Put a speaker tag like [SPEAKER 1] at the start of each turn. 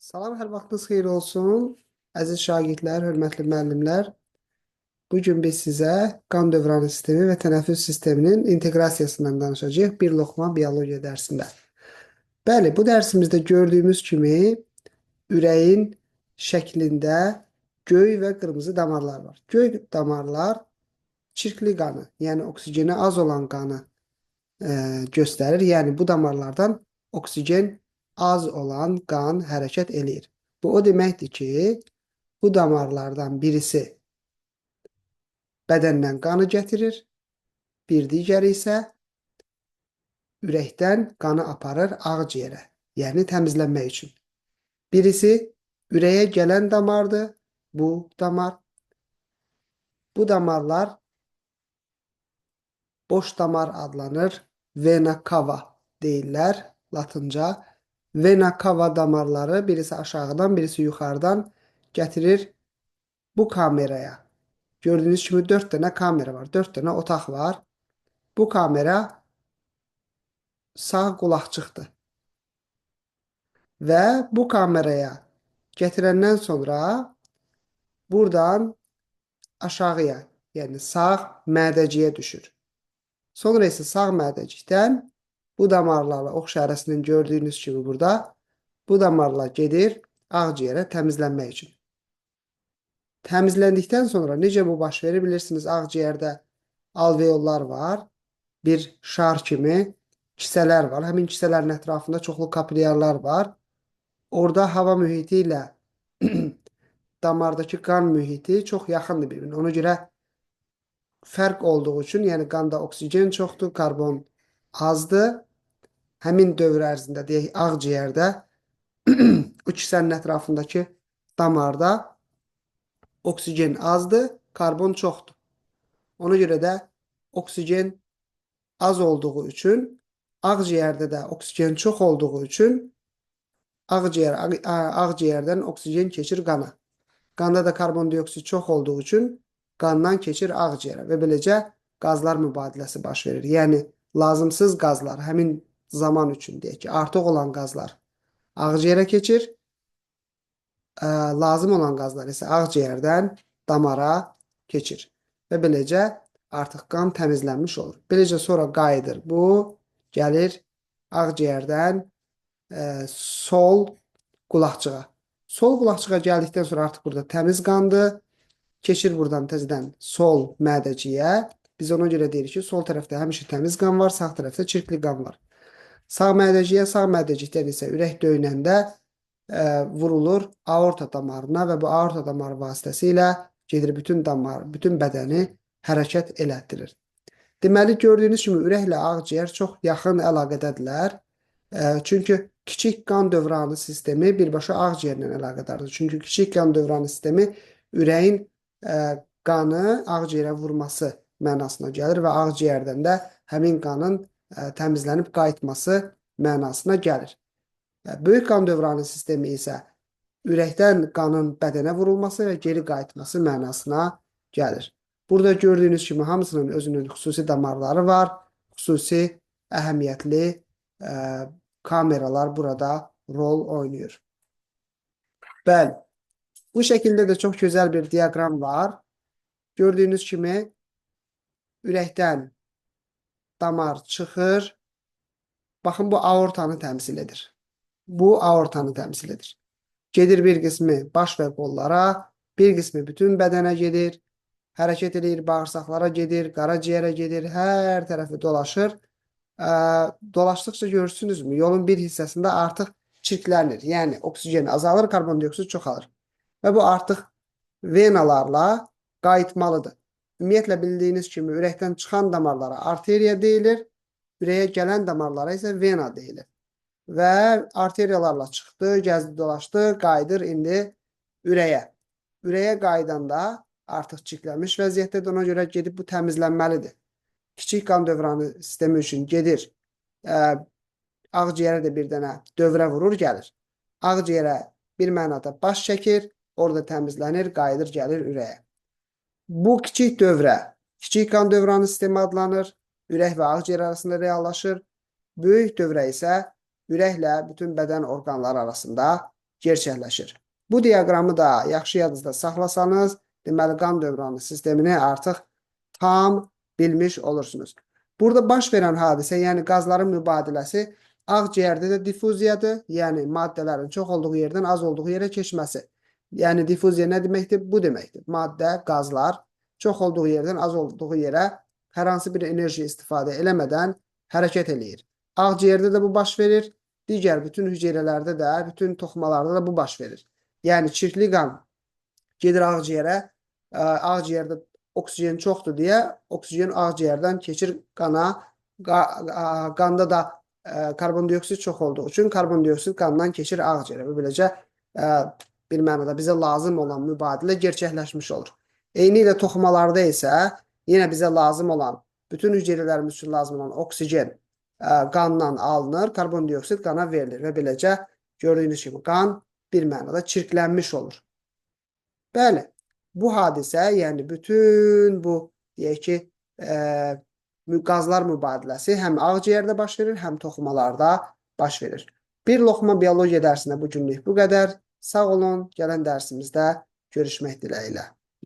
[SPEAKER 1] Salam, hər vaxtınız xeyir olsun. Əziz şagirdlər, hörmətli müəllimlər. Bugün biz sizə qan dövranı sistemi və tənəffüs sisteminin inteqrasiyasından danışacağıq bir loxma biologiya dərsində. Bəli, bu dərsimizdə gördüyümüz kimi ürəyin şəklində göy və qırmızı damarlar var. Göy damarlar çirkli qanı, yəni oksigeni az olan qanı göstərir. Yəni bu damarlardan oksigen az olan qan hərəkət eləyir. Bu o deməkdir ki, bu damarlardan birisi bədəndən qanı gətirir, bir digəri isə ürəkdən qanı aparır ağciyərə, yəni təmizlənmək üçün. Birisi ürəyə gələn damardır, bu damar. Bu damarlar boş damar adlanır, vena cava deyirlər latınca. Vena cava damarları birisi aşağıdan, birisi yuxarıdan gətirir bu kameraya. Gördüyünüz kimi 4 dənə kamera var, 4 dənə otaq var. Bu kamera sağ qulaqçıqdır. Və bu kameraya gətirəndən sonra buradan aşağıya, yəni sağ mədəciyə düşür. Sonra isə sağ mədəcikdən bu damarlarla ox işarəsinin gördüyünüz kimi burada bu damarlar gedir ağciyərə təmizlənmək üçün. Təmizləndikdən sonra necə bu baş verir bilirsiniz, ağciyərdə alveollar var, bir şar kimi kisələr var. Həmin kisələrin ətrafında çoxlu kapillyarlar var. Orada hava mühiti ilə damardakı qan mühiti çox yaxındır bir-birinə. Ona görə fərq olduğu üçün, yəni qanda oksigen çoxdur, karbon azdır. Həmin dövr ərzində deyək ağciyərdə o kisənin ətrafındakı damarda oksigen azdır, karbon çoxdur. Ona görə də oksigen az olduğu üçün, ağciyərdə də oksigen çox olduğu üçün ağciyərdən oksigen keçir qana. Qanda da karbondioksid çox olduğu üçün qandan keçir ağciyərə və beləcə qazlar mübadiləsi baş verir. Yəni lazımsız qazlar həmin zaman üçün deyək ki, artıq olan qazlar ağciyərə keçir, lazım olan qazlar isə ağciyərdən damara keçir və beləcə artıq qan təmizlənmiş olur. Beləcə sonra qayıdır. Bu gəlir ağciyərdən sol qulaqçığa. Sol qulaqçığa gəldikdən sonra artıq burada təmiz qandır. Keçir buradan təzədən sol mədəciyə. Biz ona görə deyirik ki, sol tərəfdə həmişə təmiz qan var, sağ tərəfdə çirkli qan var. Sağ mədəciyə, sağ mədəcikdən isə ürək döyünəndə vurulur aorta damarına və bu aorta damarı vasitəsilə gedir bütün damar, bütün bədəni hərəkət elətdirir. Deməli, gördüyünüz kimi ürəklə ağciyər çox yaxın əlaqədədirlər. Çünki kiçik qan dövranı sistemi birbaşa ağciyərlə əlaqədardır. Çünki kiçik qan dövranı sistemi ürəyin qanı ağciyərə vurması mənasına gəlir və ağciyərdən də həmin qanın təmizlənib qayıtması mənasına gəlir. Böyük qan dövranı sistemi isə ürəkdən qanın bədənə vurulması və geri qayıtması mənasına gəlir. Burada gördüyünüz kimi hamısının özünün xüsusi damarları var, xüsusi əhəmiyyətli kameralar burada rol oynayır. Bəli, bu şəkildə də çox gözəl bir diaqram var. Gördüyünüz kimi ürəkdən damar çıxır. Baxın, bu aortanı təmsil edir. Bu aortanı təmsil edir. Gedir bir qismi baş və qollara, bir qismi bütün bədənə gedir. Hərəkət edir, bağırsaqlara gedir, qaraciyərə gedir, hər tərəfi dolaşır. Dolaşdıqca görürsünüzmü? Yolun bir hissəsində artıq çirklənir. Yəni, oksigen azalır, karbondioksid çoxalır. Və bu artıq venalarla qayıtmalıdır. Ümumiyyətlə, bildiyiniz kimi, ürəkdən çıxan damarlara arteriya deyilir, ürəyə gələn damarlara isə vena deyilir. Və arteriyalarla çıxdı, gəzdi, dolaşdı, qayıdır indi ürəyə. Ürəyə qayıdanda artıq çirklənmiş vəziyyətdədir, ona görə gedib bu təmizlənməlidir. Kiçik qan dövranı sistemi üçün gedir, ağciyərə də bir dənə dövrə vurur, gəlir. Ağciyərə bir mənada baş çəkir, orada təmizlənir, qayıdır, gəlir ürəyə. Bu kiçik dövrə, kiçik qan dövranı sistemi adlanır, ürək və ağciyər arasında reallaşır. Böyük dövrə isə ürəklə bütün bədən orqanları arasında gerçəkləşir. Bu diaqramı da yaxşı yadınızda saxlasanız, deməli qan dövranı sistemini artıq tam bilmiş olursunuz. Burada baş verən hadisə, yəni qazların mübadiləsi ağciyərdə də difuziyadır, yəni maddələrin çox olduğu yerdən az olduğu yerə keçməsi. Yəni difuziya nə deməkdir? Bu deməkdir. Maddə, qazlar çox olduğu yerdən az olduğu yerə hər hansı bir enerji istifadə eləmədən hərəkət eləyir. Ağciyərdə də bu baş verir. Digər bütün hüceyrələrdə də, bütün toxumalarda da bu baş verir. Yəni çirkli qan gedir ağciyərə, ağciyərdə oksigen çoxdur deyə oksigen ağciyərdən keçir qana, qanda da karbondioksid çox olduğu üçün karbondioksid qandan keçir ağciyərə və beləcə bir mənada bizə lazım olan mübadilə gerçəkləşmiş olur. Eyni ilə toxumalarda isə yenə bizə lazım olan, bütün hüceyrələrimiz üçün lazım olan oksigen qandan alınır, karbondioksid qana verilir və beləcə gördüyünüz kimi qan bir mənada çirklənmiş olur. Bəli, bu hadisə, yəni bütün bu deyək ki, qazlar mübadiləsi həm ağciyərdə baş verir, həm toxumalarda baş verir. Bir loxma biologiya dərsində bu günlük bu qədər. Sağ olun, gələn dərsimizdə görüşmək diləyilə.